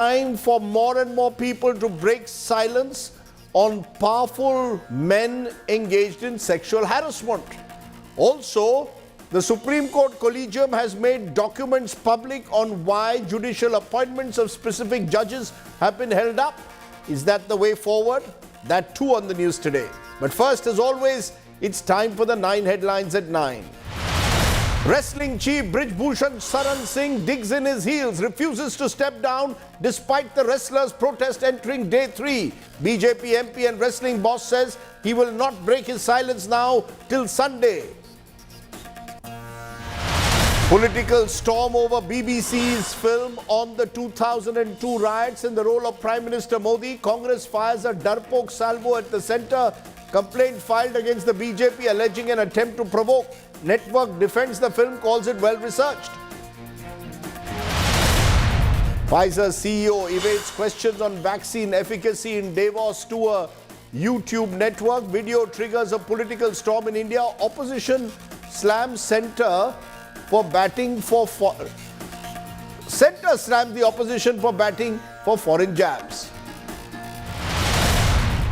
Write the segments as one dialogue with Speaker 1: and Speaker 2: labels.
Speaker 1: Time for more and more people to break silence on powerful men engaged in sexual harassment. Also, the Supreme Court Collegium has made documents public on why judicial appointments of specific judges have been held up. Is that the way forward? That too on the news today. But first, as always, it's time for the 9 headlines at 9. Wrestling chief Brij Bhushan Sharan Singh digs in his heels, refuses to step down despite the wrestlers' protest entering day 3. BJP MP and wrestling boss says he will not break his silence now till Sunday. Political storm over BBC's film on the 2002 riots in the role of Prime Minister Modi. Congress fires a darpok salvo at the centre. Complaint filed against the BJP alleging an attempt to provoke. Network defends the film, calls it well-researched. Pfizer CEO evades questions on vaccine efficacy in Davos to a YouTube network. Video triggers a political storm in India. Opposition slams centre for batting for centre slams the opposition for batting for foreign jabs.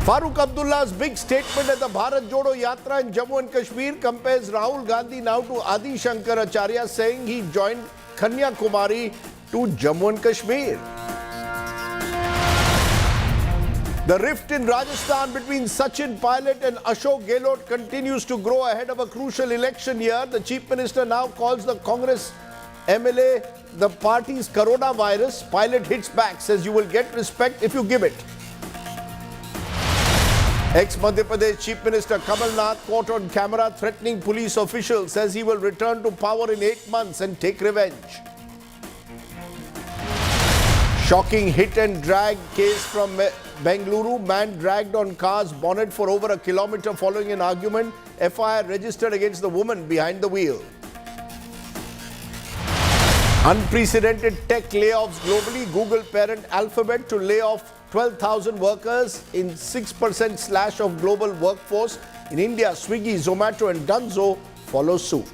Speaker 1: Farooq Abdullah's big statement at the Bharat Jodo Yatra in Jammu and Kashmir compares Rahul Gandhi now to Adi Shankaracharya, saying he joined Kanyakumari to Jammu and Kashmir. The rift in Rajasthan between Sachin Pilot and Ashok Gehlot continues to grow ahead of a crucial election year. The Chief Minister now calls the Congress MLA the party's coronavirus. Pilot hits back, says you will get respect if you give it. Ex-Madhya Pradesh Chief Minister Kamal Nath caught on camera threatening police officials, says he will return to power in 8 months and take revenge. Shocking hit and drag case from Bengaluru. Man dragged on car's bonnet for over a kilometre following an argument. FIR registered against the woman behind the wheel. Unprecedented tech layoffs globally. Google parent Alphabet to lay off 12,000 workers in 6% slash of global workforce. In India, Swiggy, Zomato and Dunzo follow suit.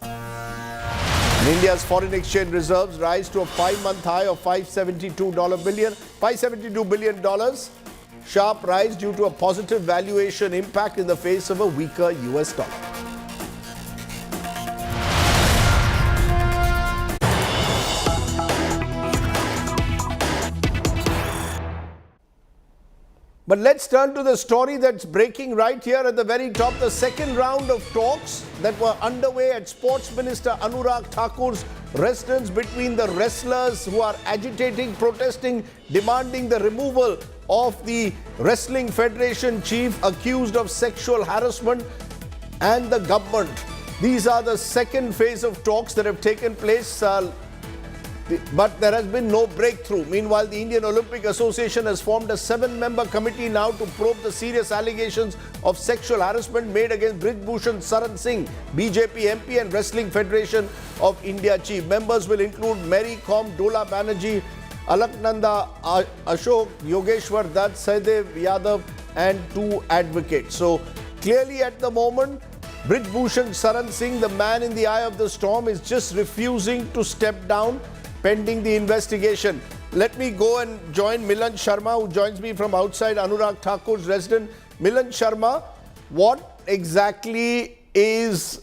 Speaker 1: And India's foreign exchange reserves rise to a 5-month high of $572 billion. Sharp rise due to a positive valuation impact in the face of a weaker US dollar. But let's turn to the story that's breaking right here at the very top. The second round of talks that were underway at Sports Minister Anurag Thakur's residence between the wrestlers who are agitating, protesting, demanding the removal of the Wrestling Federation chief accused of sexual harassment and the government. These are the second phase of talks that have taken place. But there has been no breakthrough. Meanwhile, the Indian Olympic Association has formed a 7-member committee now to probe the serious allegations of sexual harassment made against Brij Bhushan Sharan Singh, BJP MP and Wrestling Federation of India chief. Members will include Mary Kom, Dola Banerjee, Alaknanda Ashok, Yogeshwar Dutt, Saidev Yadav and 2 advocates. So clearly at the moment, Brij Bhushan Sharan Singh, the man in the eye of the storm, is just refusing to step down pending the investigation. Let me go and join Milan Sharma, who joins me from outside Anurag Thakur's residence. Milan Sharma, what exactly is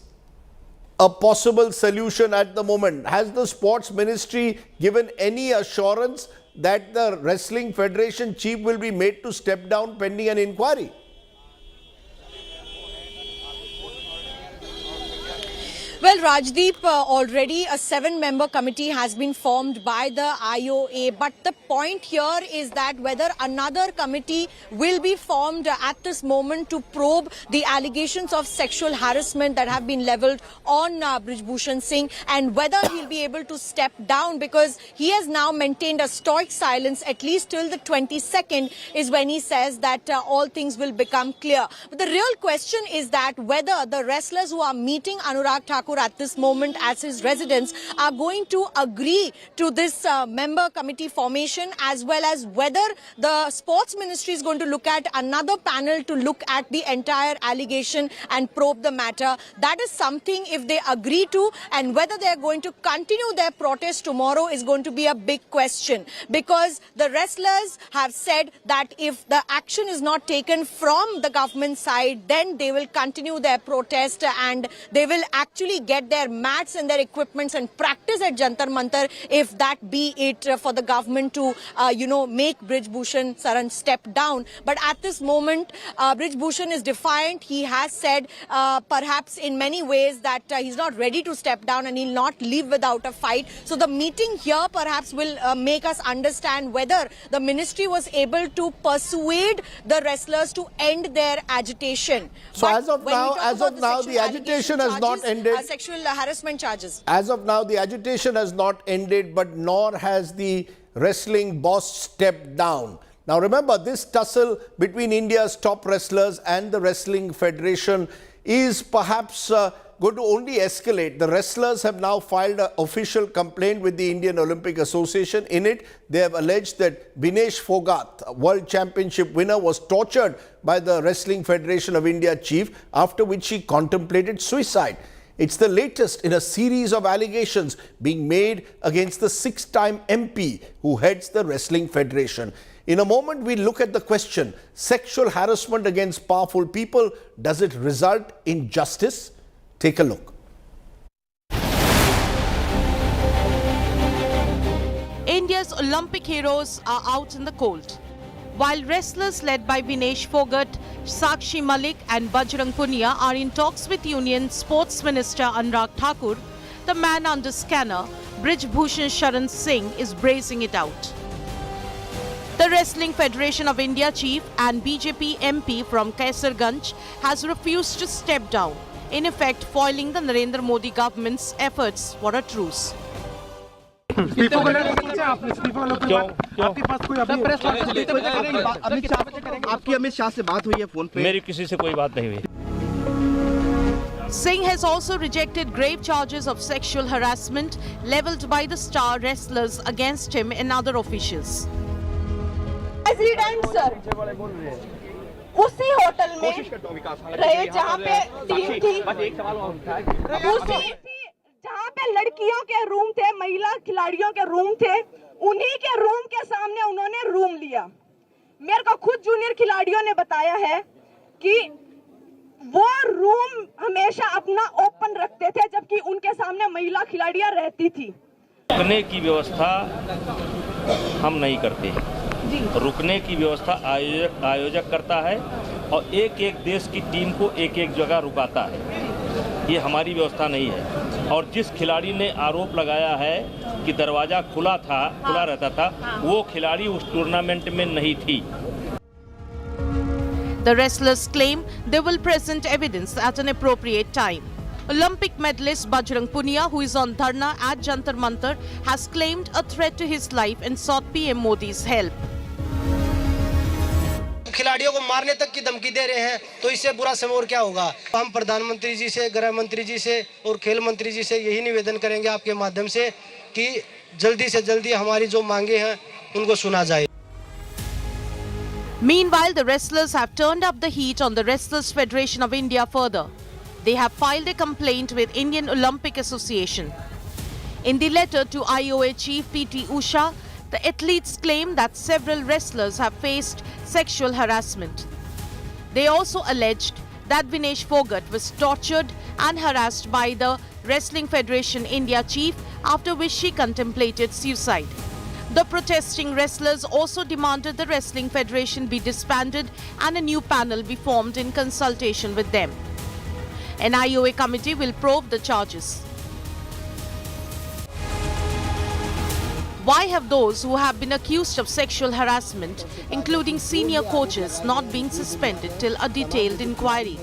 Speaker 1: a possible solution at the moment? Has the Sports Ministry given any assurance that the Wrestling Federation chief will be made to step down pending an inquiry?
Speaker 2: Well, Rajdeep, already a 7-member committee has been formed by the IOA. But the point here is that whether another committee will be formed at this moment to probe the allegations of sexual harassment that have been levelled on Brij Bhushan Singh, and whether he'll be able to step down, because he has now maintained a stoic silence at least till the 22nd is when he says that all things will become clear. But the real question is that whether the wrestlers who are meeting Anurag Thakur Thakur at this moment as his residents are going to agree to this member committee formation, as well as whether the Sports Ministry is going to look at another panel to look at the entire allegation and probe the matter. That is something, if they agree to, and whether they are going to continue their protest tomorrow is going to be a big question, because the wrestlers have said that if the action is not taken from the government side, then they will continue their protest and they will actually get their mats and their equipments and practice at Jantar Mantar, if that be it for the government to, make Brij Bhushan Sharan step down. But at this moment, Brij Bhushan is defiant. He has said, perhaps in many ways, that he's not ready to step down and he'll not leave without a fight. So the meeting here perhaps will make us understand whether the ministry was able to persuade the wrestlers to end their agitation.
Speaker 1: So
Speaker 2: But
Speaker 1: as of
Speaker 2: when we
Speaker 1: now,
Speaker 2: talk about
Speaker 1: the agitation has not ended.
Speaker 2: Sexual harassment charges.
Speaker 1: As of now, the agitation has not ended, but nor has the wrestling boss stepped down. Now remember, this tussle between India's top wrestlers and the Wrestling Federation is perhaps going to only escalate. The wrestlers have now filed an official complaint with the Indian Olympic Association. In it, they have alleged that Vinesh Phogat, a World Championship winner, was tortured by the Wrestling Federation of India chief, after which he contemplated suicide. It's the latest in a series of allegations being made against the 6-time MP who heads the Wrestling Federation. In a moment, we'll look at the question, sexual harassment against powerful people, does it result in justice? Take a look.
Speaker 3: India's Olympic heroes are out in the cold. While wrestlers led by Vinesh Phogat, Sakshi Malik and Bajrang Punia are in talks with Union Sports Minister Anurag Thakur, the man under scanner, Brij Bhushan Sharan Singh, is bracing it out. The Wrestling Federation of India chief and BJP MP from Kaisarganj has refused to step down, in effect foiling the Narendra Modi government's efforts for a truce. Singh has also rejected grave charges of sexual harassment leveled by the star wrestlers against him and other officials.
Speaker 4: President sir उसी hotel में रहे जहाँ पे team थी, उसी जहाँ पे लड़कियों के रूम थे, महिला खिलाड़ियों के रूम थे, उन्हीं के रूम के सामने उन्होंने रूम लिया। मेरे को खुद जूनियर खिलाड़ियों ने बताया है कि वो रूम हमेशा अपना ओपन रखते थे, जबकि उनके सामने महिला खिलाड़ियां रहती थी।
Speaker 5: रुकने की व्यवस्था हम नहीं करते, रुकने की व्यवस्था आयोजक करता है और एक एक देश की टीम को एक एक जगह रुकाता है। ये हमारी व्यवस्था नहीं है। और जिस खिलाड़ी ने आरोप लगाया है कि दरवाजा खुला रहता था, वो खिलाड़ी उस टूर्नामेंट में नहीं थी।
Speaker 3: The wrestlers claim they will present evidence at an appropriate time. Olympic medalist Bajrang Punia, who is on dharna at Jantar Mantar, has claimed a threat to his life and sought PM Modi's help.
Speaker 6: खिलाड़ियों को मारने तक की धमकी दे रहे हैं, तो इससे बुरा समय और क्या होगा। हम प्रधानमंत्री जी से, गृह मंत्री जी से और खेल मंत्री जी से यही निवेदन करेंगे आपके माध्यम से कि जल्दी से जल्दी हमारी जो मांगे हैं उनको सुना जाए।
Speaker 3: Meanwhile, the wrestlers have turned up the heat on the Wrestlers Federation of India further. They have filed a complaint with Indian Olympic Association. In the letter to IOA Chief PT Usha, the athletes claim that several wrestlers have faced sexual harassment. They also alleged that Vinesh Phogat was tortured and harassed by the Wrestling Federation India chief, after which she contemplated suicide. The protesting wrestlers also demanded the Wrestling Federation be disbanded and a new panel be formed in consultation with them. An IOA committee will probe the charges. Why have those who have been accused of sexual harassment, including senior coaches, not been suspended till a detailed inquiry?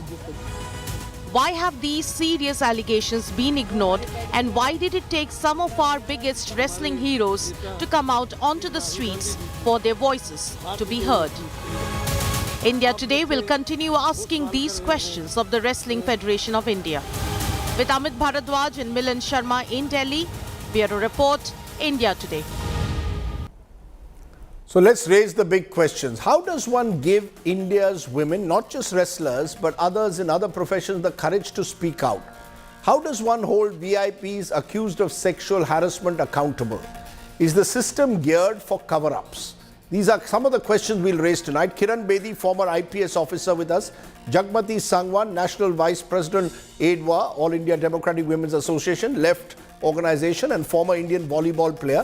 Speaker 3: Why have these serious allegations been ignored, and why did it take some of our biggest wrestling heroes to come out onto the streets for their voices to be heard? India Today will continue asking these questions of the Wrestling Federation of India. With Amit Bharadwaj and Milan Sharma in Delhi, Bureau Report, India Today.
Speaker 1: So let's raise the big questions. How does one give India's women, not just wrestlers, but others in other professions, the courage to speak out? How does one hold VIPs accused of sexual harassment accountable? Is the system geared for cover-ups? These are some of the questions we'll raise tonight. Kiran Bedi, former IPS officer with us. Jagmati Sangwan, National Vice President, AIDWA, All India Democratic Women's Association, left organization and former Indian volleyball player.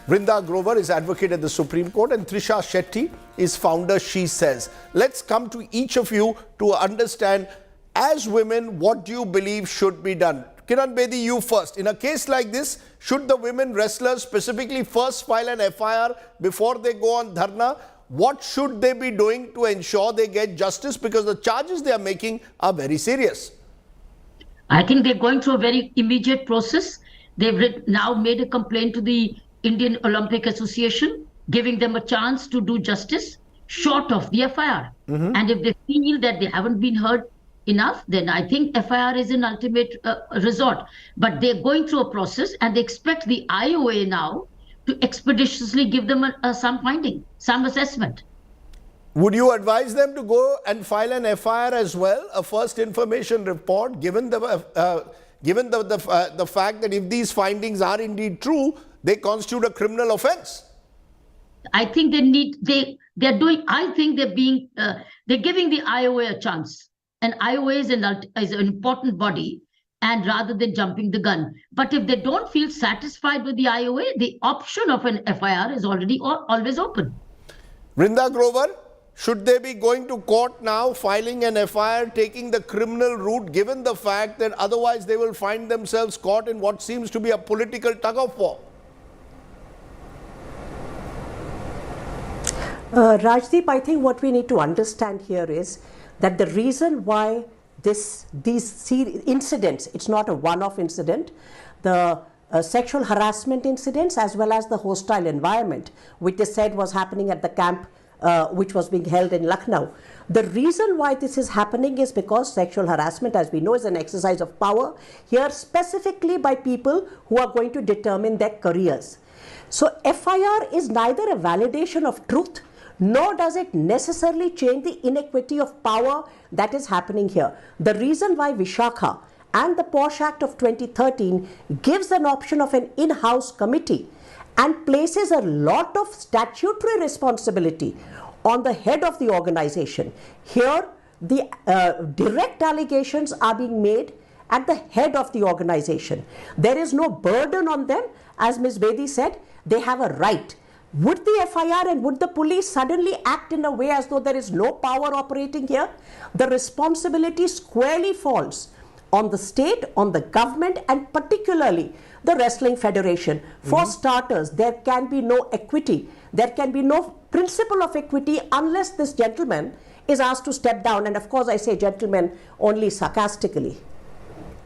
Speaker 1: Vrinda Grover is advocate at the Supreme Court, and Trisha Shetty is founder, She Says. Let's come to each of you to understand, as women, what do you believe should be done? Kiran Bedi, you first. In a case like this, should the women wrestlers specifically first file an FIR before they go on dharna? What should they be doing to ensure they get justice? Because the charges they are making are very serious.
Speaker 7: I think they're going through a very immediate process. They've now made a complaint to the Indian Olympic Association, giving them a chance to do justice short of the FIR. And if they feel that they haven't been heard enough, then I think FIR is an ultimate resort. But they're going through a process, and they expect the IOA now to expeditiously give them some finding, some assessment.
Speaker 1: Would you advise them to go and file an FIR as well, a first information report, given the fact that if these findings are indeed true, they constitute a criminal offence?
Speaker 7: I think they're giving the IOA a chance. And IOA is an important body, and rather than jumping the gun. But if they don't feel satisfied with the IOA, the option of an FIR is always open.
Speaker 1: Vrinda Grover, should they be going to court now, filing an FIR, taking the criminal route, given the fact that otherwise they will find themselves caught in what seems to be a political tug-of-war?
Speaker 8: Rajdeep, I think what we need to understand here is that the reason why these incidents, it's not a one-off incident, the sexual harassment incidents as well as the hostile environment, which they said was happening at the camp which was being held in Lucknow. The reason why this is happening is because sexual harassment, as we know, is an exercise of power, here specifically by people who are going to determine their careers. So FIR is neither a validation of truth, nor does it necessarily change the inequity of power that is happening here. The reason why Vishakha and the POSH Act of 2013 gives an option of an in-house committee and places a lot of statutory responsibility on the head of the organization. Here, the direct allegations are being made at the head of the organization. There is no burden on them. As Ms. Bedi said, they have a right. Would the FIR and would the police suddenly act in a way as though there is no power operating here? The responsibility squarely falls on the state, on the government, and particularly the Wrestling Federation. For starters, there can be no equity. There can be no principle of equity unless this gentleman is asked to step down. And of course, I say gentleman only sarcastically.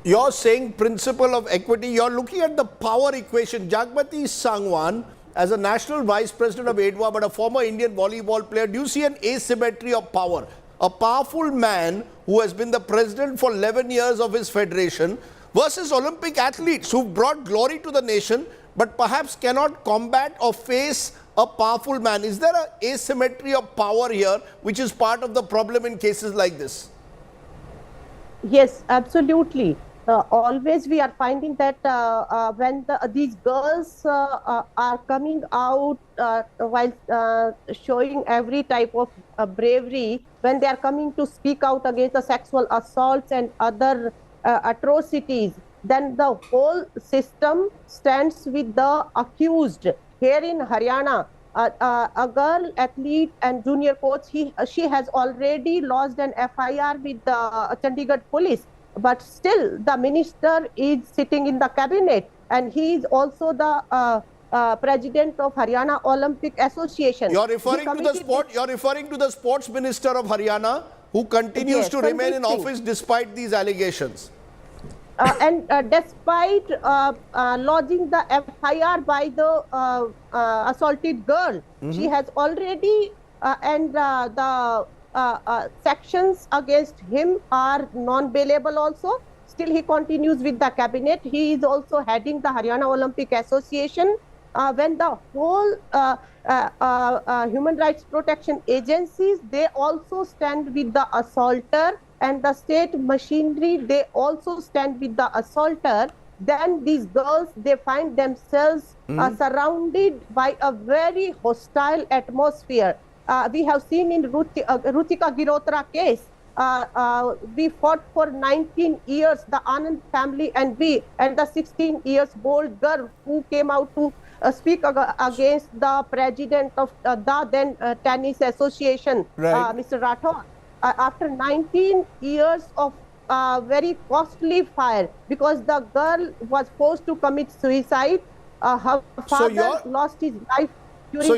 Speaker 1: You're saying principle of equity. You're looking at the power equation. Jagmati Sangwan, as a national vice president of AIDWA, but a former Indian volleyball player, do you see an asymmetry of power? A powerful man who has been the president for 11 years of his federation versus Olympic athletes who brought glory to the nation, but perhaps cannot combat or face a powerful man. Is there an asymmetry of power here, which is part of the problem in cases like this?
Speaker 4: Yes, absolutely. Always we are finding that when these girls are coming out while showing every type of bravery, when they are coming to speak out against the sexual assaults and other atrocities, then the whole system stands with the accused. Here in Haryana, a girl athlete and junior coach, she has already lodged an FIR with the Chandigarh police. But still, the minister is sitting in the cabinet, and he is also the president of Haryana Olympic Association.
Speaker 1: You're referring to the sport. You're referring to the sports minister of Haryana, who continues to remain in office despite these allegations.
Speaker 4: And despite lodging the FIR by the assaulted girl, she has already and the sections against him are non-bailable also. still he continues with the cabinet. He is also heading the Haryana Olympic Association. When the whole human rights protection agencies, they also stand with the assaulter, and the state machinery, they also stand with the assaulter, then these girls, they find themselves surrounded by a very hostile atmosphere. We have seen in Rutika Girotra case, we fought for 19 years, the Anand family and we, and the 16 years old girl who came out to speak against the president of the then tennis association,
Speaker 1: right.
Speaker 4: Mr. Rathod. After 19 years of very costly fire, because the girl was forced to commit suicide, her father lost his life.
Speaker 1: So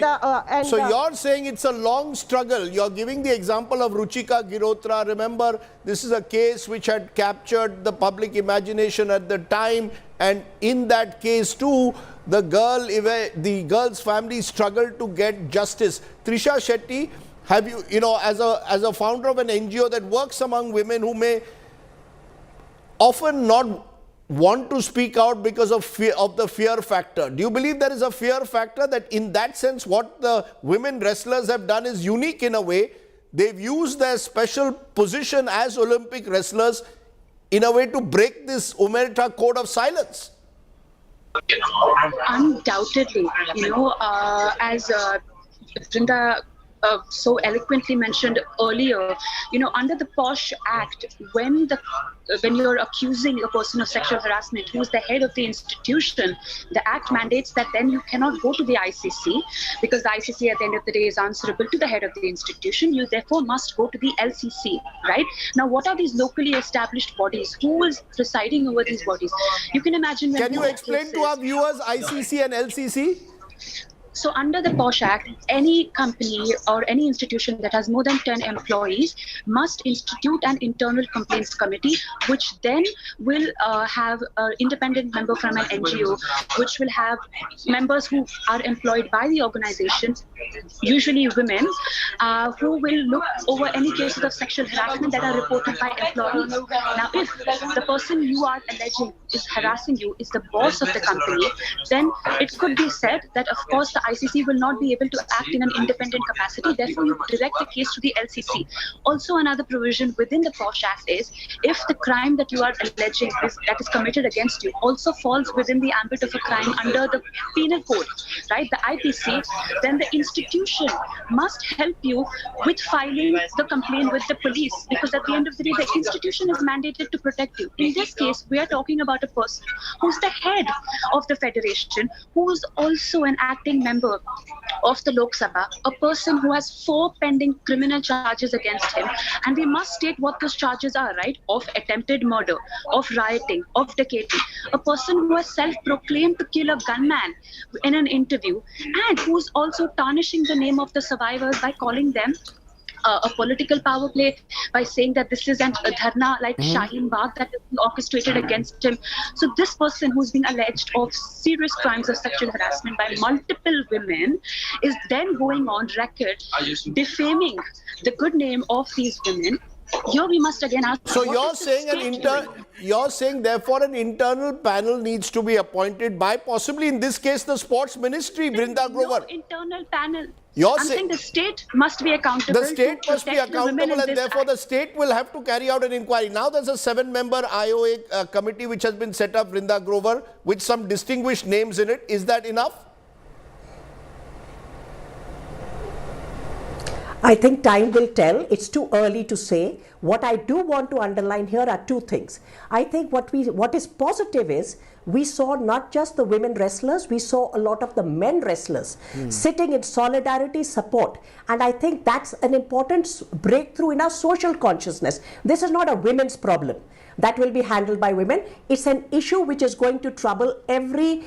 Speaker 1: you're saying it's a long struggle. You're giving the example of Ruchika Girotra. Remember, this is a case which had captured the public imagination at the time, and in that case too, the girl's family struggled to get justice. Trisha Shetty, have you, as a founder of an NGO that works among women who may often not want to speak out because of the fear factor. Do you believe there is a fear factor, that in that sense what the women wrestlers have done is unique in a way? They've used their special position as Olympic wrestlers in a way to break this Omerta code of silence.
Speaker 9: Undoubtedly, as Brinda so eloquently mentioned earlier, under the POSH Act, when you're accusing a person of sexual harassment who is the head of the institution, the Act mandates that then you cannot go to the ICC, because the ICC at the end of the day is answerable to the head of the institution. You therefore must go to the LCC, right? Now, what are these locally established bodies? Who is presiding over these bodies? You can imagine.
Speaker 1: Can you explain to our viewers ICC and LCC?
Speaker 9: So under the POSH Act, any company or any institution that has more than 10 employees must institute an internal complaints committee, which then will have an independent member from an NGO, which will have members who are employed by the organization, usually women, who will look over any cases of sexual harassment that are reported by employees. Now, if the person you are alleging is harassing you is the boss of the company, then it could be said that, of course, the ICC will not be able to act in an independent capacity. Therefore, you direct the case to the LCC. Also, another provision within the POSH Act is, if the crime that you are alleging that is committed against you also falls within the ambit of a crime under the penal code, right, the IPC, then the institution must help you with filing the complaint with the police, because at the end of the day, the institution is mandated to protect you. In this case, we are talking about a person who's the head of the federation, who is also an acting member of the Lok Sabha, a person who has 4 pending criminal charges against him, and we must state what those charges are, right? Of attempted murder, of rioting, of decaying, a person who has self-proclaimed to kill a gunman in an interview, and who's also tarnishing the name of the survivors by calling them a political power play, by saying that this is a dharna like Shaheen Bagh that is orchestrated against him. So this person who's being alleged of serious crimes of sexual harassment by multiple women is then going on record defaming the good name of these women. Here we must again ask.
Speaker 1: So you're saying therefore an internal panel needs to be appointed by possibly in this case the Sports Ministry, Brinda Grover.
Speaker 9: No internal panel.
Speaker 1: I'm
Speaker 9: saying the state must be accountable.
Speaker 1: The state must be accountable, and therefore the state will have to carry out an inquiry. Now there's a 7-member IOA committee which has been set up, Brinda Grover, with some distinguished names in it. Is that enough?
Speaker 8: I think time will tell. It's too early to say. What I do want to underline here are 2 things. I think what is positive is we saw not just the women wrestlers, we saw a lot of the men wrestlers sitting in solidarity support. And I think that's an important breakthrough in our social consciousness. This is not a women's problem that will be handled by women. It's an issue which is going to trouble every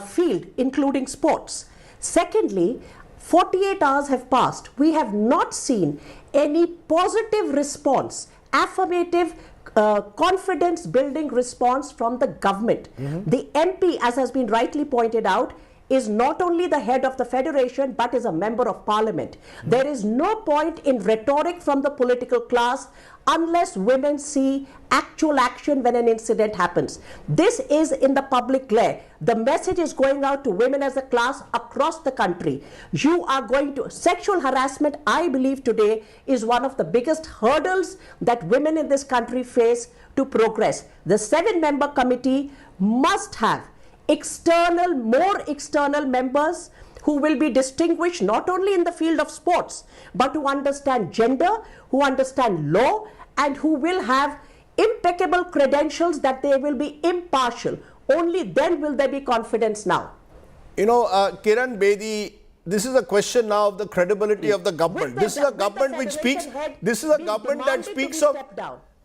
Speaker 8: field, including sports. Secondly, 48 hours have passed. We have not seen any positive response, affirmative, confidence building response from the government. The MP, as has been rightly pointed out, is not only the head of the federation but is a member of parliament. There is no point in rhetoric from the political class unless women see actual action when an incident happens. This is in the public glare. The message is going out to women as a class across the country. You are going to... Sexual harassment, I believe today, is one of the biggest hurdles that women in this country face to progress. The 7-member committee must have more external members who will be distinguished not only in the field of sports, but who understand gender, who understand law, and who will have impeccable credentials that they will be impartial. Only then will there be confidence now.
Speaker 1: You know, Kiran Bedi, this is a question now of the credibility of the government. This is a government which speaks... This is a government that speaks of...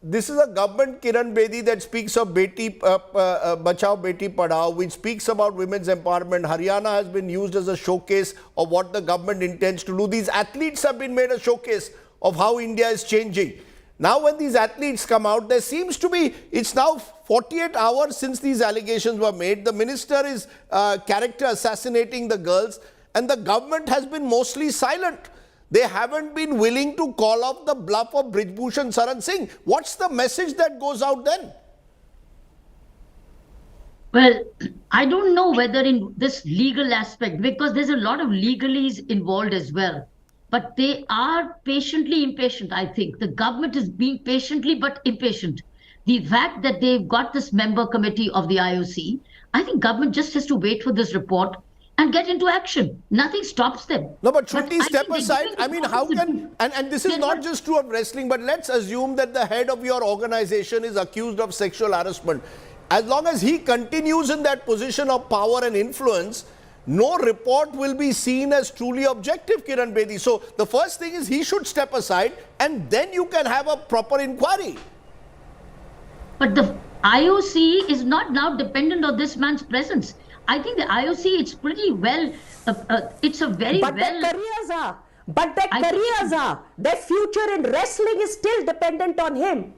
Speaker 1: This is a government, Kiran Bedi, that speaks of Beti Bachao, Beti Padhao, which speaks about women's empowerment. Haryana has been used as a showcase of what the government intends to do. These athletes have been made a showcase of how India is changing. Now when these athletes come out, there seems to be, it's now 48 hours since these allegations were made. The minister is character assassinating the girls, and the government has been mostly silent. They haven't been willing to call off the bluff of Brij Bhushan Sharan Singh. What's the message that goes out then?
Speaker 7: Well, I don't know whether in this legal aspect, because there's a lot of legalese involved as well. But they are patiently impatient, I think. The government is being patiently but impatient. The fact that they've got this member committee of the IOC, I think government just has to wait for this report and get into action. Nothing stops them.
Speaker 1: No, but should they step aside? I mean, how can... And this is not just true of wrestling, but let's assume that the head of your organization is accused of sexual harassment. As long as he continues in that position of power and influence, no report will be seen as truly objective, Kiran Bedi. So the first thing is he should step aside and then you can have a proper inquiry.
Speaker 7: But the IOC is not now dependent on this man's presence. I think the IOC, it's pretty well, it's a very
Speaker 8: but
Speaker 7: well...
Speaker 8: Their careers are. But their careers are. Their future in wrestling is still dependent on him.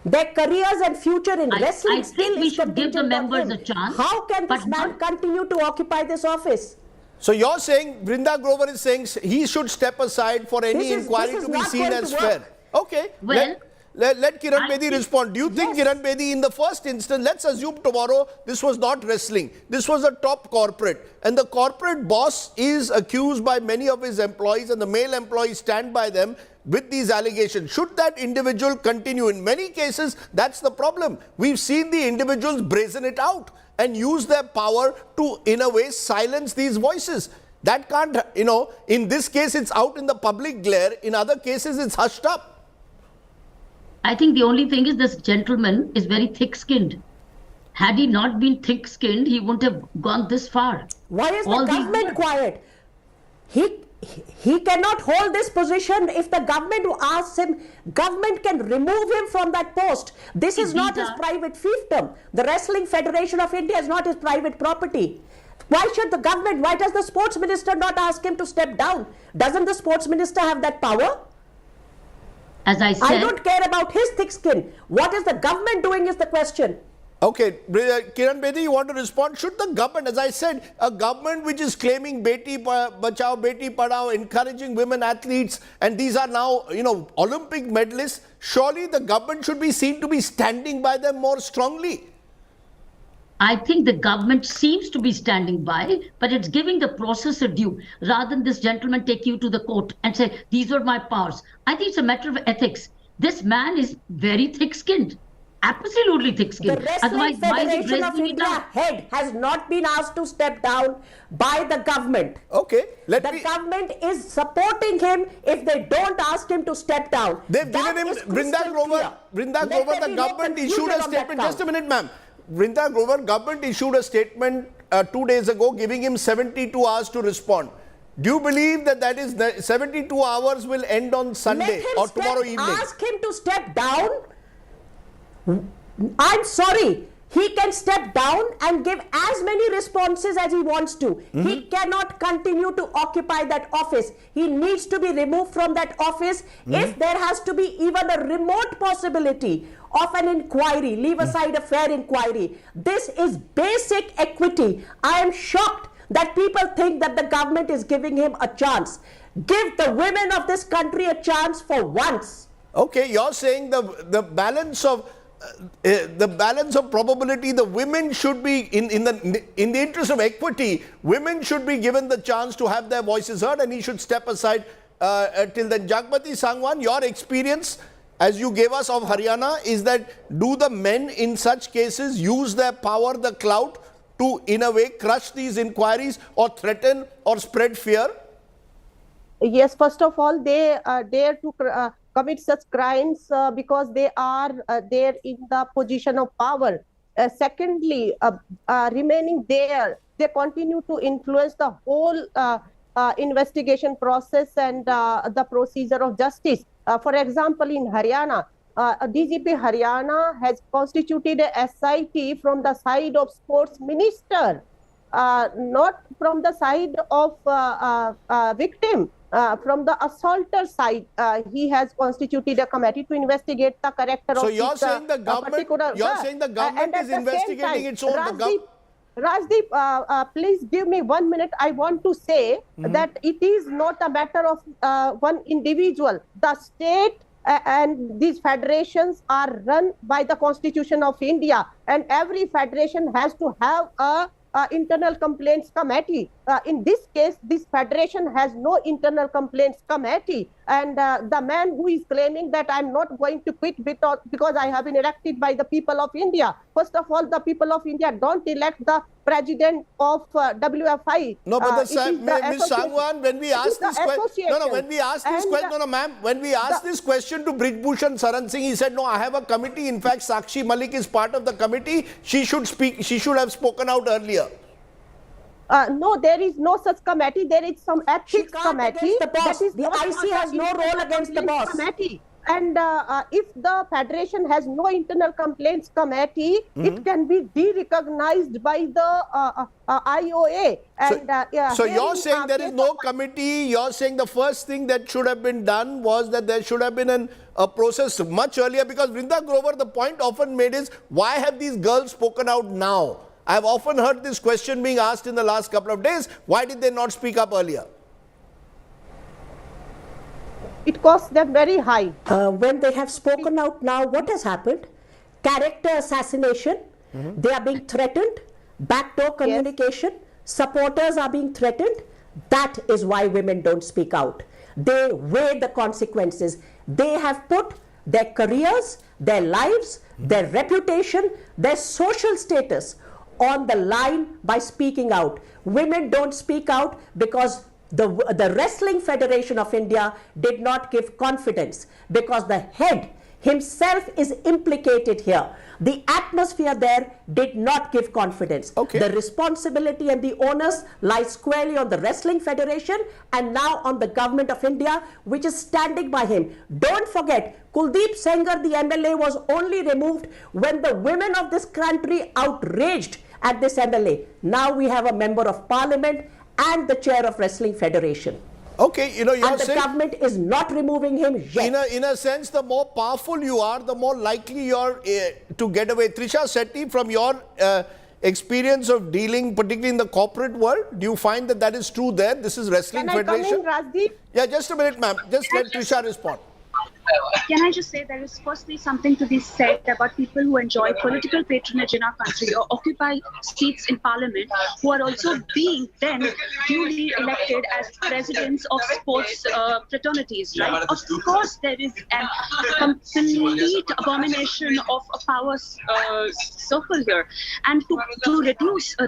Speaker 8: Their careers and future in wrestling
Speaker 7: I
Speaker 8: still
Speaker 7: think we
Speaker 8: is
Speaker 7: should give the
Speaker 8: dependent on
Speaker 7: members
Speaker 8: him.
Speaker 7: a chance.
Speaker 8: How can this man continue to occupy this office?
Speaker 1: So you're saying, Brinda Grover is saying he should step aside for any inquiry to be seen as fair. Okay.
Speaker 7: Well,
Speaker 1: let Kiran Bedi respond. Do you think, Kiran Bedi, in the first instance, let's assume tomorrow this was not wrestling. This was a top corporate. And the corporate boss is accused by many of his employees and the male employees stand by them with these allegations. Should that individual continue? In many cases, that's the problem. We've seen the individuals brazen it out and use their power to, in a way, silence these voices. That can't, you know, in this case, it's out in the public glare. In other cases, it's hushed up.
Speaker 7: I think the only thing is this gentleman is very thick-skinned. Had he not been thick-skinned, he wouldn't have gone this far.
Speaker 8: Why is the government quiet? He cannot hold this position if the government asks him. Government can remove him from that post. This is not his private fiefdom. The Wrestling Federation of India is not his private property. Why should the government, why does the sports minister not ask him to step down? Doesn't the sports minister have that power?
Speaker 7: As I said,
Speaker 8: I don't care about his thick skin. What is the government doing is the question.
Speaker 1: Okay, Kiran Bedi, you want to respond? Should the government, as I said, a government which is claiming Beti Bachao, Beti Padhao, encouraging women athletes, and these are now, you know, Olympic medalists, surely the government should be seen to be standing by them more strongly.
Speaker 7: I think the government seems to be standing by, but it's giving the process a due. Rather than this gentleman take you to the court and say, these are my powers. I think it's a matter of ethics. This man is very thick-skinned. Absolutely thick-skinned.
Speaker 8: The Wrestling Federation of India head has not been asked to step down by the government.
Speaker 1: Okay.
Speaker 8: The government is supporting him if they don't ask him to step down.
Speaker 1: They've given him, Brinda Grover, the government issued a statement. Just a minute, ma'am. Brinda Grover, government issued a statement 2 days ago giving him 72 hours to respond. Do you believe that that is 72 hours will end on Sunday or tomorrow evening?
Speaker 8: Ask him to step down. I'm sorry. He can step down and give as many responses as he wants to. He cannot continue to occupy that office. He needs to be removed from that office if there has to be even a remote possibility of an inquiry. Leave aside a fair inquiry. This is basic equity. I am shocked that people think that the government is giving him a chance. Give the women of this country a chance for once.
Speaker 1: Okay, you're saying the balance of probability, the women should be in the interest of equity, women should be given the chance to have their voices heard, and he should step aside till then. Jagmati Sangwan, your experience as you gave us of Haryana is that do the men in such cases use their power, the clout, to in a way crush these inquiries or threaten or spread fear?
Speaker 4: Yes, first of all, they dare to commit such crimes because they are there in the position of power. Secondly, remaining there, they continue to influence the whole investigation process and the procedure of justice. For example, in Haryana, DGP Haryana has constituted a SIT from the side of Sports Minister, not from the side of victim. From the assaulter side, he has constituted a committee to investigate the character
Speaker 1: so
Speaker 4: of
Speaker 1: you're saying the government, you're saying the government is investigating its own.
Speaker 4: Rajdeep, please give me 1 minute. I want to say that it is not a matter of one individual. The state and these federations are run by the Constitution of India, and every federation has to have a internal complaints committee. In this case, this federation has no internal complaints committee, and the man who is claiming that I'm not going to quit because I have been elected by the people of India. First of all, the people of India don't elect the president of WFI.
Speaker 1: No, but Ms. Sangwan, when we asked this question, when we asked this question to Brij Bhushan Sharan Singh, he said, no, I have a committee. In fact, Sakshi Malik is part of the committee. She should speak. She should have spoken out earlier.
Speaker 4: No, there is no such committee. There is some ethics committee.
Speaker 8: The boss. The IC has no role against the boss.
Speaker 4: Committee. And if the federation has no internal complaints committee, it can be de-recognized by the IOA. And,
Speaker 1: so you're saying there is no committee. You're saying the first thing that should have been done was that there should have been a process much earlier, because Vrinda Grover, the point often made is, why have these girls spoken out now? I've often heard this question being asked in the last couple of days. Why did they not speak up earlier?
Speaker 4: It costs them very high.
Speaker 8: When they have spoken out now, what has happened? Character assassination. They are being threatened. Backdoor communication. Supporters are being threatened. That is why women don't speak out. They weigh the consequences. They have put their careers, their lives, their reputation, their social status on the line by speaking out. Women don't speak out because the Wrestling Federation of India did not give confidence, because the head himself is implicated here. The atmosphere there did not give confidence.
Speaker 1: Okay.
Speaker 8: The responsibility and the onus lies squarely on the Wrestling Federation and now on the Government of India, which is standing by him. Don't forget, Kuldeep Sengar, the MLA, was only removed when the women of this country outraged at this MLA. Now we have a member of parliament and the chair of Wrestling Federation.
Speaker 1: Okay, you're
Speaker 8: and the
Speaker 1: saying
Speaker 8: government is not removing him yet.
Speaker 1: In a sense, the more powerful you are, the more likely you are to get away. Trisha Sethi, from your experience of dealing, particularly in the corporate world, do you find that that is true there? This is Wrestling Federation.
Speaker 4: Can I come in, Rajdeep?
Speaker 1: Yeah, just a minute, ma'am. Just let Trisha respond.
Speaker 9: Can I just say there is firstly something to be said about people who enjoy political patronage in our country or occupy seats in parliament, who are also being then duly elected as presidents of sports fraternities, right? Of course, there is a complete abomination of a power circle here. And to reduce a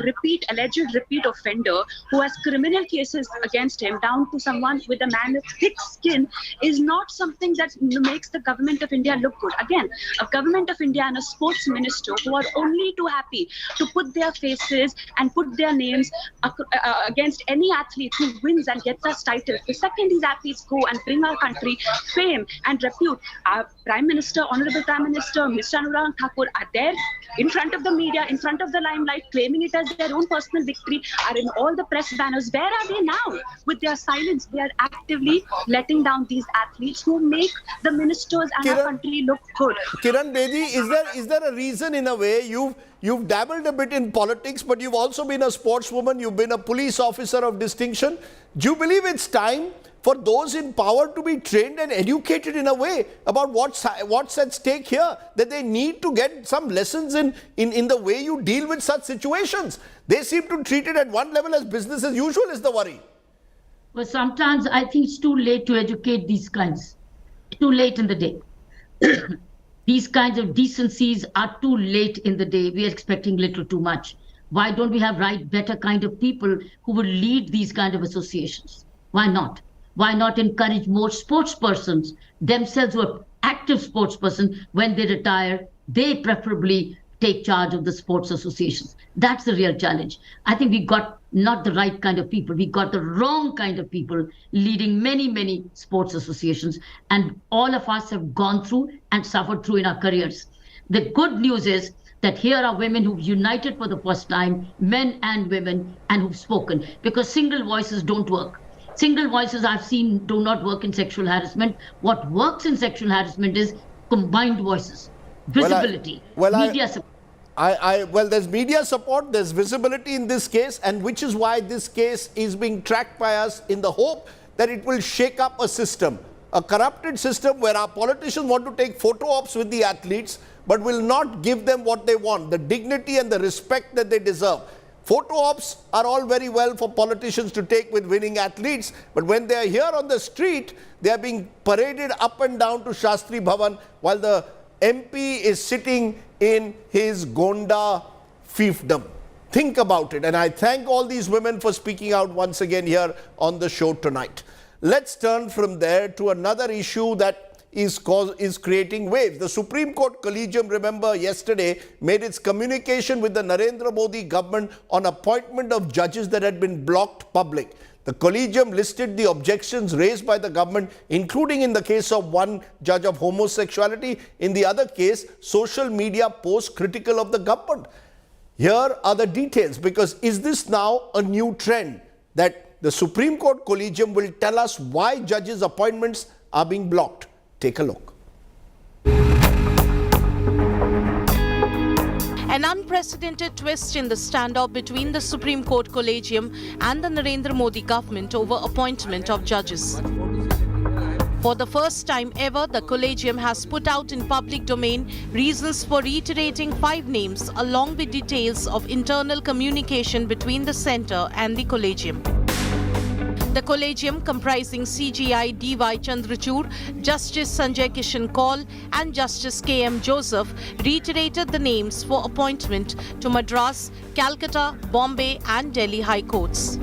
Speaker 9: alleged repeat offender who has criminal cases against him down to someone with a man with thick skin is not something that makes the government of India look good. Again, a government of India and a sports minister who are only too happy to put their faces and put their names against any athlete who wins and gets us titles. The second these athletes go and bring our country fame and repute, our Prime Minister, Honorable Prime Minister, Mr. Anurag Thakur are there in front of the media, in front of the limelight, claiming it as their own personal victory, are in all the press banners. Where are they now? With their silence, they are actively letting down these athletes who make the ministers and our country look good.
Speaker 1: Kiran Bedi, is there a reason in a way you've dabbled a bit in politics, but you've also been a sportswoman, you've been a police officer of distinction. Do you believe it's time for those in power to be trained and educated in a way about what's at stake here, that they need to get some lessons in the way you deal with such situations? They seem to treat it at one level as business as usual is the worry.
Speaker 7: Well, sometimes I think it's too late to educate these kinds. Too late in the day. These kinds of decencies are too late in the day. We are expecting little too much. Why don't we have better kind of people who will lead these kind of associations? Why not? Why not encourage more sports persons themselves who are active sports persons when they retire? They preferably take charge of the sports associations. That's the real challenge. I think we got not the right kind of people. We got the wrong kind of people leading many, many sports associations. And all of us have gone through and suffered through in our careers. The good news is that here are women who've united for the first time, men and women, and who've spoken, because single voices don't work. Single voices I've seen do not work in sexual harassment. What works in sexual harassment is combined voices, visibility, media support.
Speaker 1: Well, there's media support, there's visibility in this case, and which is why this case is being tracked by us in the hope that it will shake up a system, a corrupted system where our politicians want to take photo ops with the athletes, but will not give them what they want, the dignity and the respect that they deserve. Photo ops are all very well for politicians to take with winning athletes, but when they are here on the street, they are being paraded up and down to Shastri Bhavan while the MP is sitting in his Gonda fiefdom. Think about it. And I thank all these women for speaking out once again here on the show tonight. Let's turn from there to another issue that is creating waves. The Supreme Court Collegium, remember, yesterday made its communication with the Narendra Modi government on appointment of judges that had been blocked public. The Collegium listed the objections raised by the government, including in the case of one judge of homosexuality, in the other case, social media posts critical of the government. Here are the details, because is this now a new trend that the Supreme Court Collegium will tell us why judges' appointments are being blocked? Take a look.
Speaker 3: An unprecedented twist in the standoff between the Supreme Court Collegium and the Narendra Modi government over appointment of judges. For the first time ever, the Collegium has put out in public domain reasons for reiterating 5 names along with details of internal communication between the centre and the Collegium. The Collegium, comprising CGI D.Y. Chandrachud, Justice Sanjay Kishan Kaul and Justice K.M. Joseph, reiterated the names for appointment to Madras, Calcutta, Bombay and Delhi High Courts.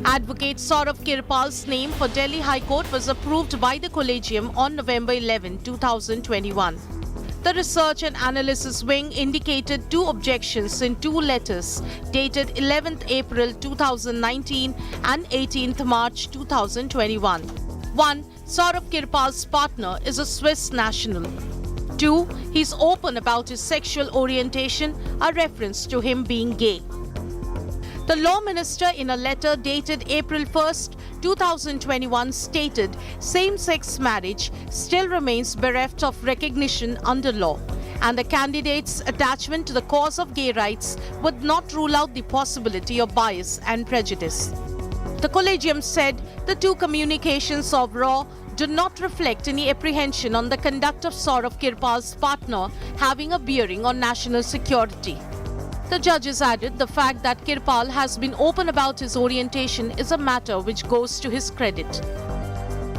Speaker 3: Advocate Saurav Kirpal's name for Delhi High Court was approved by the Collegium on November 11, 2021. The Research and Analysis Wing indicated 2 objections in 2 letters dated 11th April 2019 and 18th March 2021. 1. Saurav Kirpal's partner is a Swiss national. 2. He's open about his sexual orientation, a reference to him being gay. The Law Minister, in a letter dated April 1st, 2021, stated same-sex marriage still remains bereft of recognition under law, and the candidate's attachment to the cause of gay rights would not rule out the possibility of bias and prejudice. The Collegium said the 2 communications of RAW do not reflect any apprehension on the conduct of Saurav Kirpal's partner having a bearing on national security. The judges added the fact that Kirpal has been open about his orientation is a matter which goes to his credit.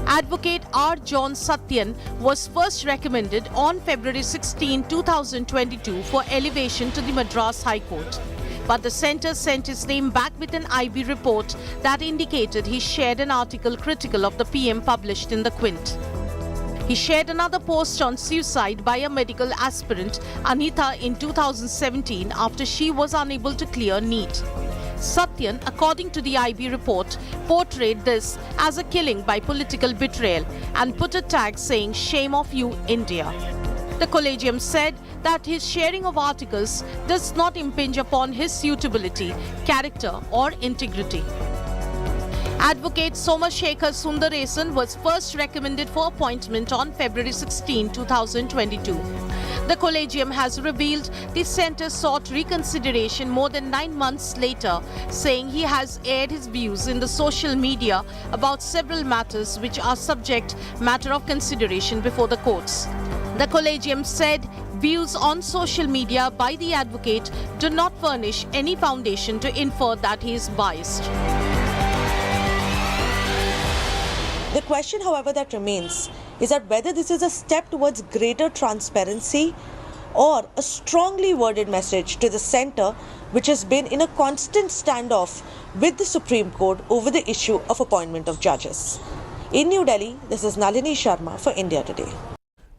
Speaker 3: Advocate R. John Satyan was first recommended on February 16, 2022 for elevation to the Madras High Court. But the centre sent his name back with an IB report that indicated he shared an article critical of the PM published in the Quint. He shared another post on suicide by a medical aspirant, Anita, in 2017 after she was unable to clear NEET. Satyan, according to the IB report, portrayed this as a killing by political betrayal and put a tag saying, "Shame of you, India." The Collegium said that his sharing of articles does not impinge upon his suitability, character or integrity. Advocate Somashekhar Sundaresan was first recommended for appointment on February 16, 2022. The collegium has revealed the centre sought reconsideration more than 9 months later, saying he has aired his views in the social media about several matters which are subject matter of consideration before the courts. The collegium said views on social media by the advocate do not furnish any foundation to infer that he is biased.
Speaker 10: The question, however, that remains is that whether this is a step towards greater transparency or a strongly worded message to the centre, which has been in a constant standoff with the Supreme Court over the issue of appointment of judges. In New Delhi, this is Nalini Sharma for India Today.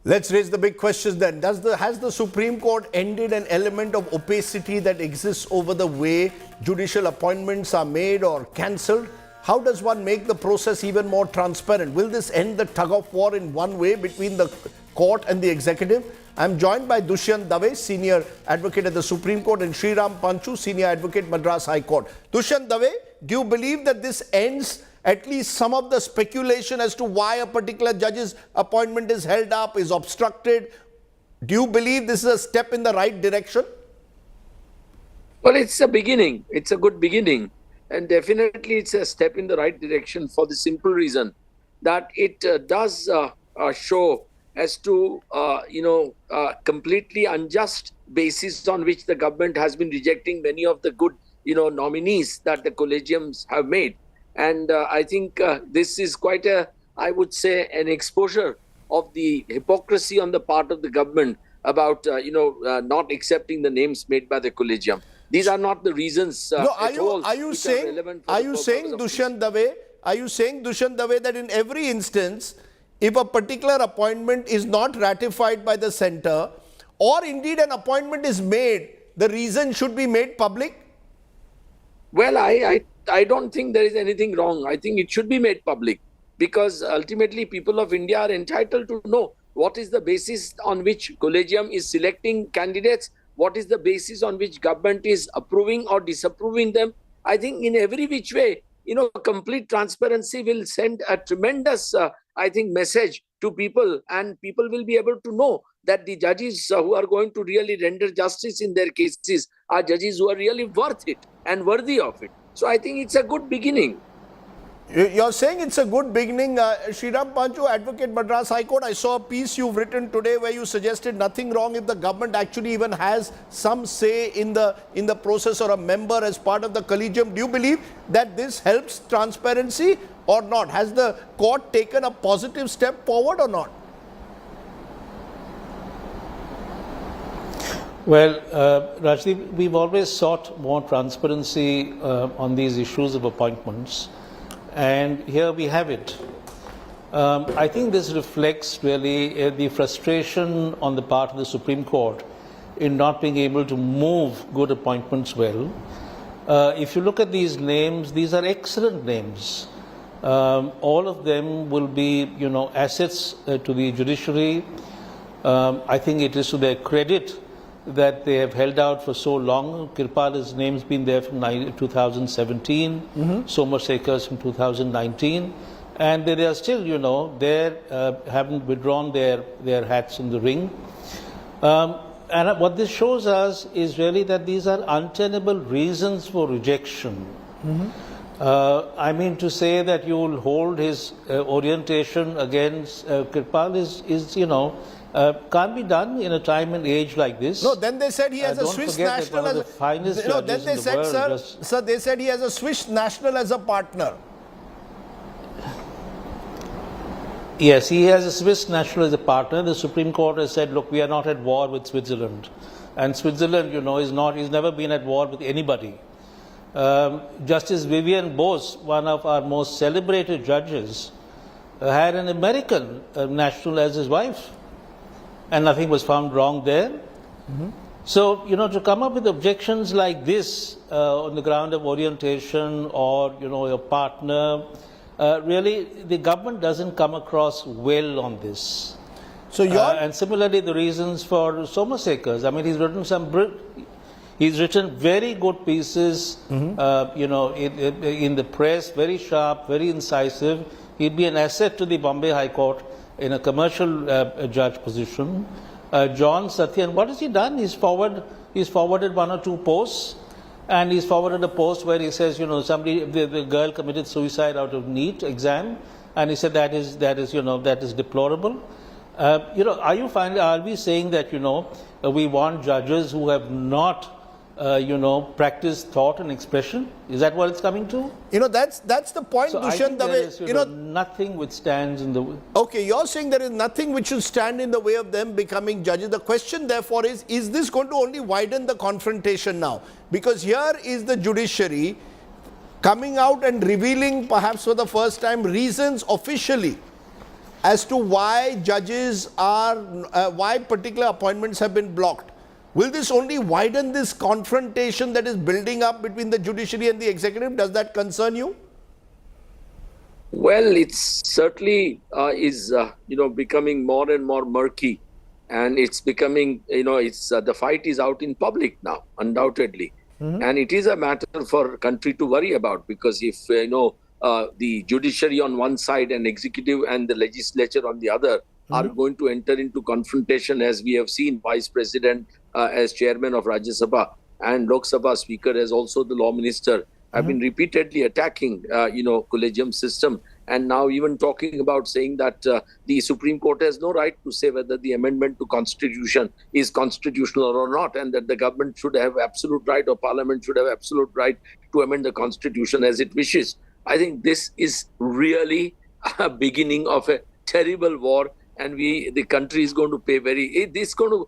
Speaker 1: Let's raise the big questions then. Has the Supreme Court ended an element of opacity that exists over the way judicial appointments are made or cancelled? How does one make the process even more transparent? Will this end the tug of war in one way between the court and the executive? I'm joined by Dushyant Dave, Senior Advocate at the Supreme Court, and Sriram Panchu, Senior Advocate, Madras High Court. Dushyant Dave, do you believe that this ends at least some of the speculation as to why a particular judge's appointment is held up, is obstructed? Do you believe this is a step in the right direction?
Speaker 11: Well, it's a beginning. It's a good beginning. And definitely it's a step in the right direction for the simple reason that it does show as to, completely unjust basis on which the government has been rejecting many of the good, nominees that the collegiums have made. And I think this is quite I would say, an exposure of the hypocrisy on the part of the government about, not accepting the names made by the collegium. These are not the reasons
Speaker 1: Are you saying, Dushyant Dave, that in every instance, if a particular appointment is not ratified by the centre, or indeed an appointment is made, the reason should be made public?
Speaker 11: Well, I don't think there is anything wrong. I think it should be made public because ultimately people of India are entitled to know what is the basis on which collegium is selecting candidates, what is the basis on which government is approving or disapproving them. I think in every which way, complete transparency will send a tremendous, message to people, and people will be able to know that the judges who are going to really render justice in their cases are judges who are really worth it and worthy of it. So I think it's a good beginning.
Speaker 1: You're saying it's a good beginning. Sriram Panchu, Advocate, Madras High Court, I saw a piece you've written today where you suggested nothing wrong if the government actually even has some say in the process or a member as part of the collegium. Do you believe that this helps transparency or not? Has the court taken a positive step forward or not?
Speaker 12: Well, Rajdeep, we've always sought more transparency on these issues of appointments. And here we have it. I think this reflects really the frustration on the part of the Supreme Court in not being able to move good appointments well. If you look at these names, these are excellent names. All of them will be, assets to the judiciary. I think it is to their credit that they have held out for so long. Kirpal's name's been there from 2017, Somashekar's from 2019, and they are still, there, haven't withdrawn their hats in the ring. And what this shows us is really that these are untenable reasons for rejection. I mean to say that you will hold his orientation against Kirpal is can't be done in a time and age like this.
Speaker 1: No, then they said he has a Swiss national as a finest. No, then they said, sir, they said he has a Swiss national as a partner.
Speaker 12: Yes, he has a Swiss national as a partner. The Supreme Court has said, look, we are not at war with Switzerland, and Switzerland, he's never been at war with anybody. Justice Vivian Bose, one of our most celebrated judges, had an American national as his wife. And nothing was found wrong there. So, to come up with objections like this on the ground of orientation or, your partner, really the government doesn't come across well on this. So and similarly, the reasons for Somashekar's. I mean, he's written some He's written very good pieces, you know, in the press, very sharp, very incisive. He'd be an asset to the Bombay High Court in a commercial judge position. John Satyan, what has he done? He's forwarded one or two posts, and he's forwarded a post where he says, you know, the girl committed suicide out of NEET exam, and he said that is deplorable. You know, are we saying that, you know, we want judges who have not, you know, practiced thought and expression? Is that what it's coming to?
Speaker 1: You know, that's the point,
Speaker 12: So
Speaker 1: Dushyant.
Speaker 12: there is, you know, nothing which stands in the way.
Speaker 1: Okay, you're saying there is nothing which should stand in the way of them becoming judges. The question, therefore, is this going to only widen the confrontation now? Because here is the judiciary coming out and revealing, perhaps for the first time, reasons officially as to why judges are, why particular appointments have been blocked. Will this only widen this confrontation that is building up between the judiciary and the executive? Does that concern you?
Speaker 11: Well, it's certainly is you know, becoming more and more murky, and it's becoming, you know, it's the fight is out in public now, undoubtedly, and it is a matter for country to worry about, because if you know, the judiciary on one side and executive and the legislature on the other are going to enter into confrontation, as we have seen Vice President as chairman of Rajya Sabha and Lok Sabha Speaker as also the law minister have been repeatedly attacking, you know, collegium system, and now even talking about saying that the Supreme Court has no right to say whether the amendment to Constitution is constitutional or not, and that the government should have absolute right, or Parliament should have absolute right to amend the Constitution as it wishes. I think this is really a beginning of a terrible war, and the country is going to pay this is going to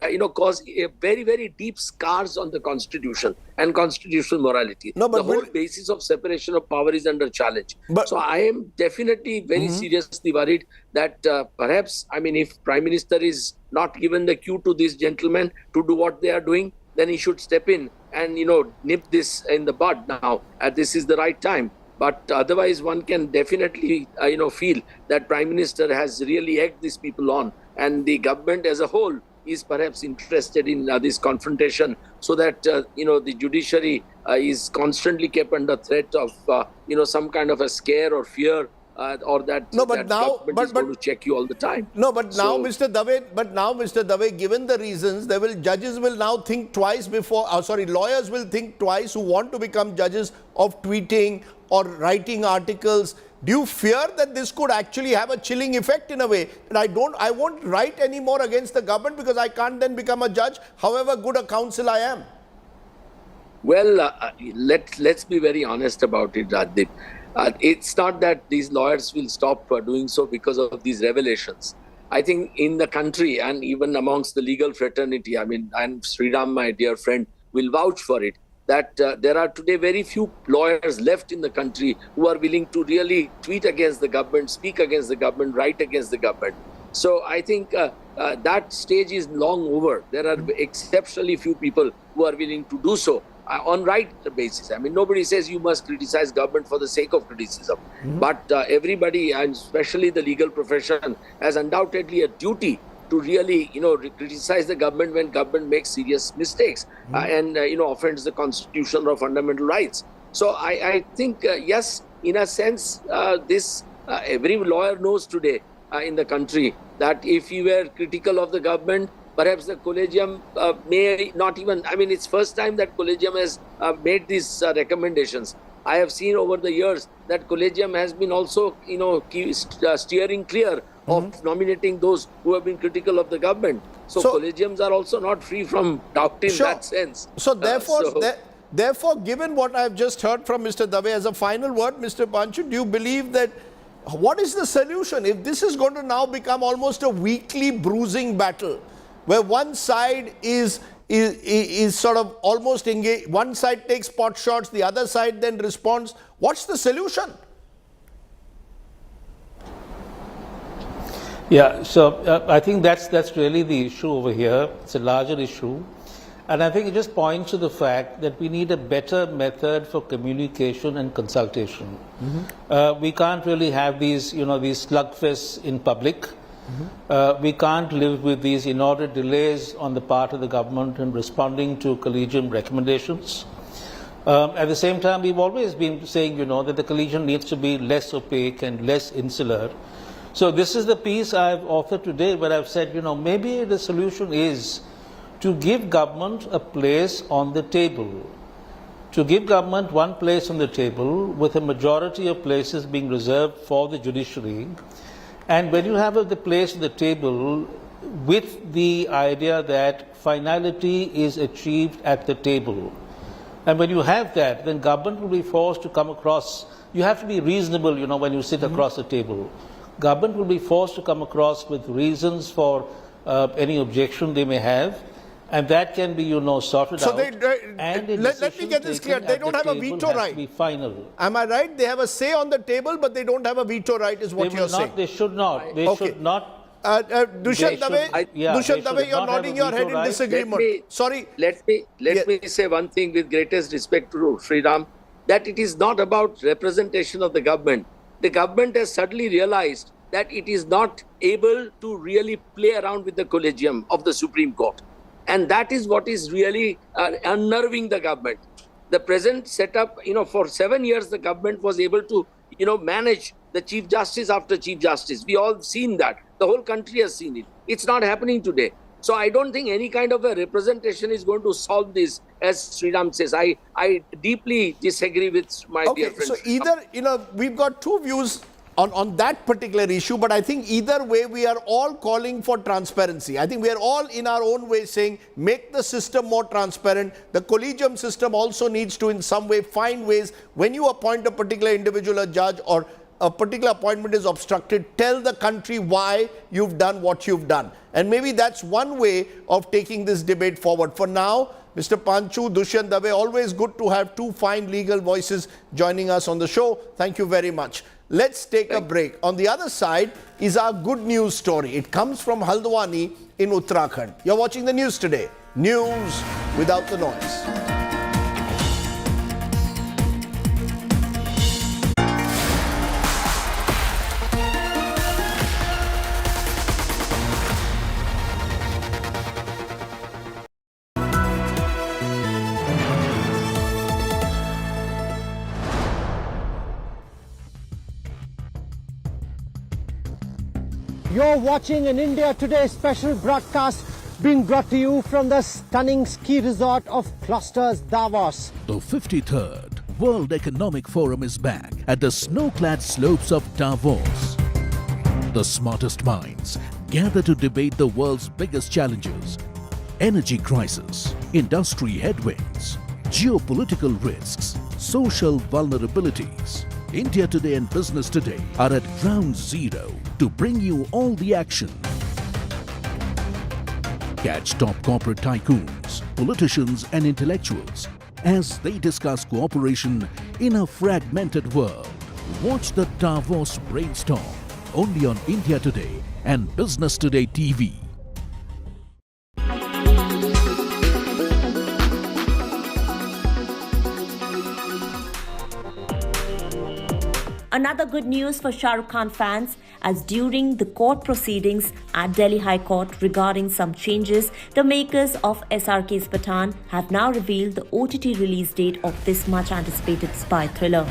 Speaker 11: you know, cause a very, very deep scars on the Constitution and constitutional morality.
Speaker 1: No, but
Speaker 11: the whole basis of separation of power is under challenge. So I am definitely very seriously worried that perhaps, I mean, if Prime Minister is not given the cue to these gentlemen to do what they are doing, then he should step in and, you know, nip this in the bud now. This is the right time. But otherwise, one can definitely, you know, feel that Prime Minister has really egged these people on, and the government as a whole is perhaps interested in this confrontation, so that, you know, the judiciary is constantly kept under threat of, you know, some kind of a scare or fear, or that, government is going to check you all the time.
Speaker 1: No, but now, Mr. Dave, given the reasons, judges will now think twice before, lawyers will think twice who want to become judges of tweeting or writing articles. Do you fear that this could actually have a chilling effect in a way? And I won't write any more against the government because I can't then become a judge, however good a counsel I am.
Speaker 11: Well, let's be very honest about it, Rajdeep. It's not that these lawyers will stop doing so because of these revelations. I think in the country and even amongst the legal fraternity, I mean, and Sriram, my dear friend, will vouch for it, that there are today very few lawyers left in the country who are willing to really tweet against the government, speak against the government, write against the government. So I think that stage is long over. There are exceptionally few people who are willing to do so on right basis. I mean, nobody says you must criticize government for the sake of criticism. But everybody, and especially the legal profession, has undoubtedly a duty to really, you know, criticize the government when government makes serious mistakes and, you know, offends the constitution or fundamental rights. So I think, yes, in a sense, every lawyer knows today in the country that if you were critical of the government, perhaps the collegium may not even, I mean, it's first time that collegium has made these recommendations. I have seen over the years that collegium has been also, you know, steering clear of nominating those who have been critical of the government. So collegiums are also not free from doubt in that sense.
Speaker 1: So therefore, given what I have just heard from Mr. Dave, as a final word, Mr. Panchu, do you believe that, what is the solution? If this is going to now become almost a weekly bruising battle, where one side is sort of almost engaged, one side takes pot shots, the other side then responds, what's the solution?
Speaker 12: Yeah, so I think that's really the issue over here. It's a larger issue. And I think it just points to the fact that we need a better method for communication and consultation. We can't really have these, you know, these slugfests in public. We can't live with these inordinate delays on the part of the government in responding to collegium recommendations. At the same time, we've always been saying, that the collegium needs to be less opaque and less insular. So this is the piece I've offered today where I've said, maybe the solution is to give government a place on the table. To give government one place on the table with a majority of places being reserved for the judiciary. And when you have the place on the table with the idea that finality is achieved at the table. And when you have that, then government will be forced to come across. You have to be reasonable, when you sit across the table. Government will be forced to come across with reasons for any objection they may have. And that can be, sorted
Speaker 1: so
Speaker 12: out.
Speaker 1: Let me get this clear. They don't have a veto right.
Speaker 12: Be final.
Speaker 1: Am I right? They have a say on the table, but they don't have a veto right, is what you're saying.
Speaker 12: They should not. They should not.
Speaker 1: Dushyant Dave, you're nodding your head in disagreement. Sorry.
Speaker 11: Let me say one thing with greatest respect to Sriram, that it is not about representation of the government. The government has suddenly realized that it is not able to really play around with the collegium of the Supreme Court. And that is what is really unnerving the government. The present setup, for 7 years, the government was able to, manage the Chief Justice after Chief Justice. We all seen that. The whole country has seen it. It's not happening today. So I don't think any kind of a representation is going to solve this, as Sriram says. I deeply disagree with my dear friend.
Speaker 1: So either, we've got two views on that particular issue, but I think either way we are all calling for transparency. I think we are all in our own way saying make the system more transparent. The collegium system also needs to in some way find ways when you appoint a particular individual a judge or a particular appointment is obstructed, tell the country why you've done what you've done. And maybe that's one way of taking this debate forward. For now, Mr. Panchu, Dushyant Dave, always good to have two fine legal voices joining us on the show. Thank you very much. Let's take a break. On the other side is our good news story. It comes from Haldwani in Uttarakhand. You're watching the news today. News without the noise.
Speaker 13: You're watching an India Today special broadcast being brought to you from the stunning ski resort of Clusters, Davos.
Speaker 14: The 53rd World Economic Forum is back at the snow-clad slopes of Davos. The smartest minds gather to debate the world's biggest challenges: energy crisis, industry headwinds, geopolitical risks, social vulnerabilities. India Today and Business Today are at ground zero to bring you all the action. Catch top corporate tycoons, politicians and intellectuals as they discuss cooperation in a fragmented world. Watch the Davos brainstorm only on India Today and Business Today TV.
Speaker 15: Another good news for Shah Rukh Khan fans, as during the court proceedings at Delhi High Court regarding some changes, the makers of SRK's Pathaan have now revealed the OTT release date of this much anticipated spy thriller.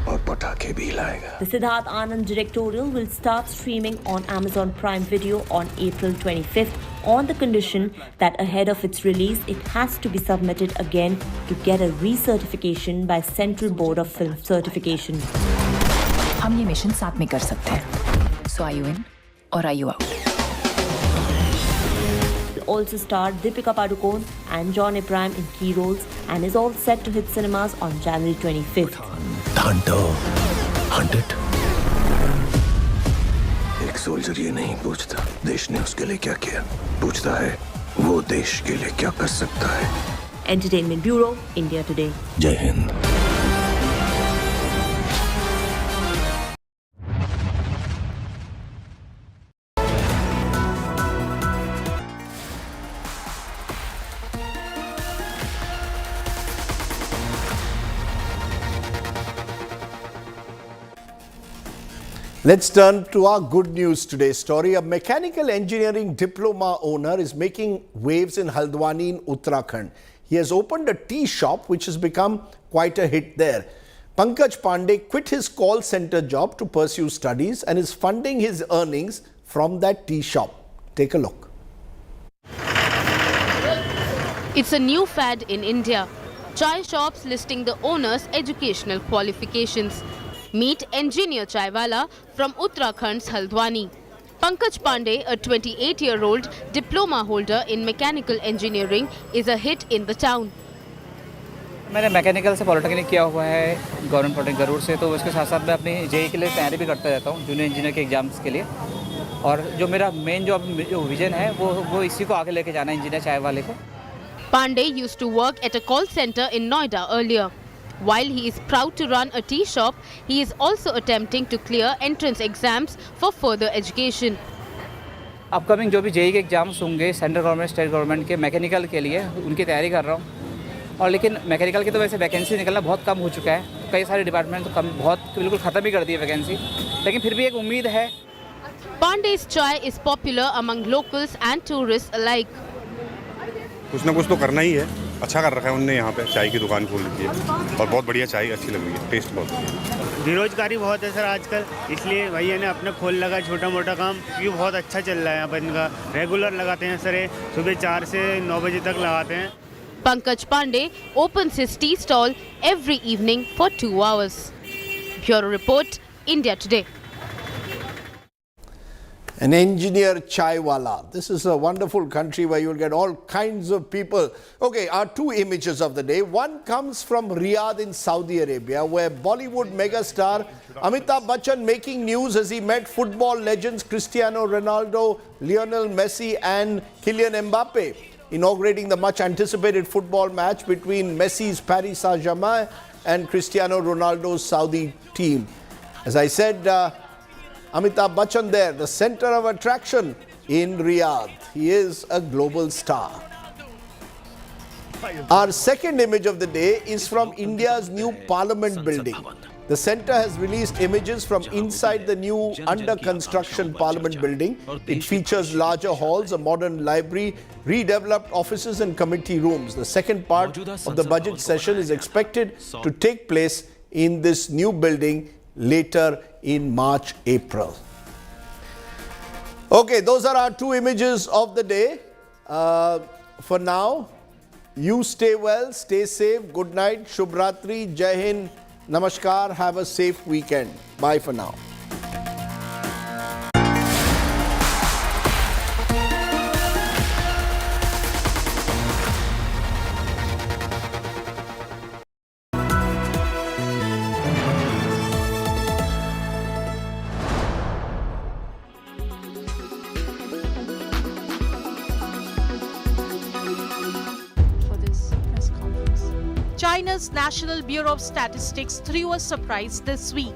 Speaker 15: The Siddharth Anand directorial will start streaming on Amazon Prime Video on April 25th on the condition that ahead of its release it has to be submitted again to get a recertification by Central Board of Film Certification.
Speaker 16: हम ये mission साथ में कर सकते हैं. So are you in or are you out?
Speaker 15: Also starred Deepika Padukone and John Abraham in key roles and is all set to hit cinemas on January 25th.
Speaker 17: Hunt it. एक soldier ये नहीं पूछता देश ने उसके लिए क्या किया, पूछता है वो देश के लिए क्या कर सकता है.
Speaker 15: Entertainment Bureau, India Today.
Speaker 17: जय Hind.
Speaker 1: Let's turn to our good news today story. A mechanical engineering diploma owner is making waves in Haldwani in Uttarakhand. He has opened a tea shop which has become quite a hit there. Pankaj Pandey quit his call center job to pursue studies and is funding his earnings from that tea shop. Take a look.
Speaker 3: It's a new fad in India. Chai shops listing the owner's educational qualifications. Meet engineer chaiwala from Uttarakhand's Haldwani. Pankaj Pandey, a 28-year-old diploma holder in mechanical engineering, is a hit in the town.
Speaker 18: मैंने mechanical से polytechnic किया हुआ है government polytechnic Garuda से, तो उसके साथ साथ मैं अपनी जेई के लिए तैयारी भी करता रहता हूँ, जूनियर इंजीनियर के एग्जाम्स के लिए। और जो मेरा मेन जो विजन है वो इसी को आगे लेके जाना है, इंजीनियर चाय वाले को।
Speaker 3: Pandey used to work at a call center in Noida earlier. While he is proud to run a tea shop, he is also attempting to clear entrance exams for further education.
Speaker 18: Upcoming जो भी JEE के exams होंगे central government state government के mechanical के लिए, उनकी तैयारी कर रहा हूँ। और लेकिन मैकेनिकल की तो वैसे वैकेंसी निकलना बहुत कम हो चुका है, कई सारे डिपार्टमेंट तो बिल्कुल ख़त्म ही कर दी है वैकेंसी, लेकिन फिर भी एक उम्मीद है।
Speaker 3: Pandey's chai is popular among locals and tourists alike.
Speaker 19: कुछ ना कुछ तो करना ही है, अच्छा कर रखा है उनने, यहाँ पे चाय की दुकान खोल दी है और बहुत बढ़िया चाय अच्छी लग रही है, टेस्ट बहुत है।
Speaker 20: बेरोजगारी बहुत है सर आजकल, इसलिए भैया ने अपना खोल लगा छोटा मोटा काम, ये बहुत अच्छा चल रहा है। यहाँ पर इनका रेगुलर लगाते हैं सर, सुबह 4 से 9 बजे तक लगाते हैं।
Speaker 3: Pankaj Pandey opens his tea stall every evening for 2 hours. Bureau Report, India Today.
Speaker 1: An engineer chaiwala. This is a wonderful country where you'll get all kinds of people. Okay, our two images of the day. One comes from Riyadh in Saudi Arabia, where Bollywood megastar Amitabh Bachchan making news as he met football legends Cristiano Ronaldo, Lionel Messi and Kylian Mbappe, inaugurating the much anticipated football match between Messi's Paris Saint-Germain and Cristiano Ronaldo's Saudi team. As I said, Amitabh Bachchan there, the center of attraction in Riyadh. He is a global star. Our second image of the day is from India's new Parliament building. The centre has released images from inside the new under-construction Parliament building. It features larger halls, a modern library, redeveloped offices and committee rooms. The second part of the budget session is expected to take place in this new building later in March, April. Okay, those are our two images of the day. For now, you stay well, stay safe, good night, Shubh Ratri, Jai Hind, Namaskar, have a safe weekend. Bye for now.
Speaker 3: China's National Bureau of Statistics threw a surprise this week.